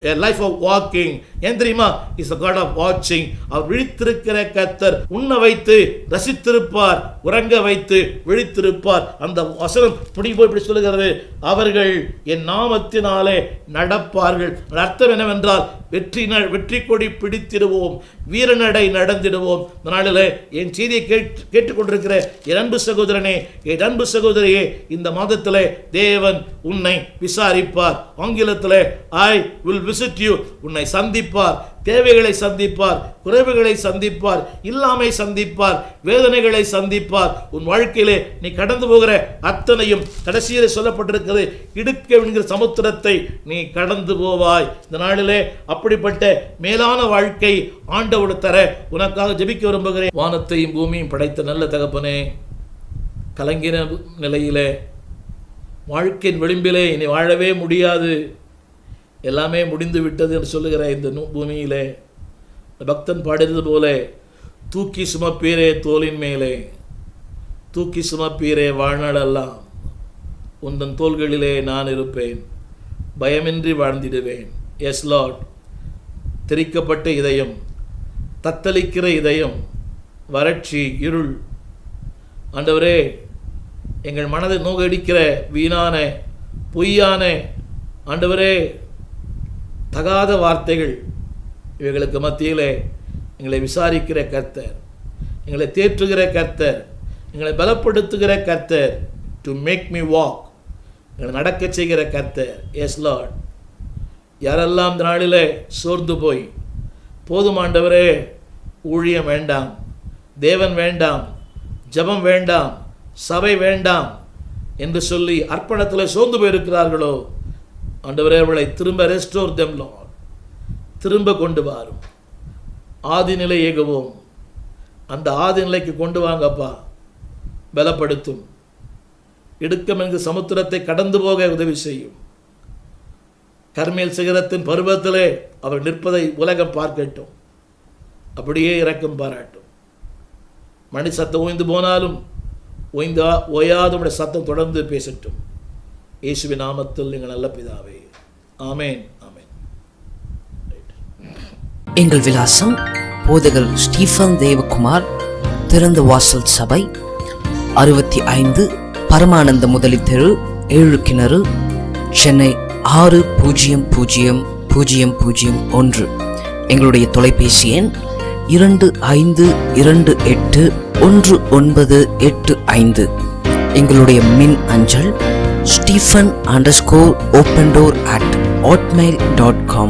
A life of walking. ஏன் தெரியுமா? is a God of watching. அவர் விழித்திருக்கிற கர்த்தர். உண்ண வைத்து ரசித்திருப்பார், உறங்க வைத்து விழித்திருப்பார். அந்த வசனம் இப்படி சொல்லுகிறது, அவர்கள் என் நாமத்தினாலே நடப்பார்கள். அர்த்தம் என்னவென்றால், வெற்றி கொடி பிடித்திடுவோம், வீரநடை நடந்திடுவோம். இந்த நாளில் என் செய்தியை கேட்டுக்கொண்டிருக்கிற என் அன்பு சகோதரனே, என் அன்பு சகோதரியே, இந்த மாதத்தில் தேவன் உன்னை விசாரிப்பார். ஆங்கிலத்தில் ஐ வில் விசிட் யூ. உன்னை சந்திப்பார், தேவைகளை சந்திப்பார், குறைவுகளை சந்திப்பார், இல்லாமை சந்திப்பார், வேதனைகளை சந்திப்பார். உன் வாழ்க்கையிலே நீ கடந்து போகிற அத்தனையும் கடைசியில் சொல்லப்பட்டிருக்கிறது, இடுக்க என்கிற சமுத்திரத்தை நீ கடந்து போவாய். இந்த நாளிலே அப்படிப்பட்ட மேலான வாழ்க்கை ஆண்டவர் தர உனக்காக ஜெபிக்க விரும்புகிறேன். வானத்தையும் பூமியும் படைத்த நல்ல தகப்பனே, கலங்கின நிலையிலே வாழ்க்கையின் விளிம்பிலே இனி வாழவே முடியாது, எல்லாமே முடிந்து விட்டது என்று சொல்லுகிற இந்த பூமியிலே பக்தன் பாடுறது போல, தூக்கி சுமப்பீரே தோளின் மேலே, தூக்கி சுமப்பீரே வாழ்நாளெல்லாம், உந்தன் தோள்களிலே நான் இருப்பேன், பயமின்றி வாழ்ந்திடுவேன். S Lord. திரிக்கப்பட்ட இதயம், தத்தளிக்கிற இதயம், வறட்சி, இருள், ஆண்டவரே, எங்கள் மனதை நோகடிக்கிற வீணான பொய்யான ஆண்டவரே தகாத வார்த்தைகள், இவைகளுக்கு மத்தியிலே எங்களை விசாரிக்கிற கர்த்தர், எங்களை தேற்றுகிற கர்த்தர், எங்களை பலப்படுத்துகிற கர்த்தர், டு மேக் மீ வாக், எங்களை நடக்க செய்கிற கர்த்தர். Yes Lord. யாரெல்லாம் இந்த நாளில் சோர்ந்து போய், போதும் ஆண்டவரே, ஊழியம் வேண்டாம், தேவன் வேண்டாம், ஜபம் வேண்டாம், சபை வேண்டாம் என்று சொல்லி அர்ப்பணத்தில் சோர்ந்து போயிருக்கிறார்களோ, ஆண்டவரே, அவளை திரும்ப ரெஸ்டோர் தெம் லார்ட், திரும்ப கொண்டு வாரும். ஆதி நிலை ஏகுவோம், அந்த ஆதி நிலைக்கு கொண்டு வாங்கப்பா, பலப்படுத்தும். இடுக்கம் என்கிற சமுத்திரத்தை கடந்து போக உதவி செய்யும். கர்மேல் சிகரத்தின் பருவத்திலே அவர் நிற்பதை உலகம் பார்க்கட்டும், அப்படியே இரக்கம் பாராட்டும். மணி சத்தம் ஓய்ந்து போனாலும் ஓயாத உடைய சத்தம் தொடர்ந்து பேசட்டும். இயேசுவின் நாமத்தில் எங்கள் நல்ல பிதாவே, ஆமேன், ஆமேன். எங்கள் விலாசம்: போதகர் ஸ்டீஃபன் தேவகுமார், திறந்த வாசல் சபை, 65 பரமானந்த முதலி தெரு, 7 கிணறு, சென்னை 600001. எங்களுடைய தொலைபேசி எண் 25281985. எங்களுடைய மின் அஞ்சல் stephen_opendoor@hotmail.com.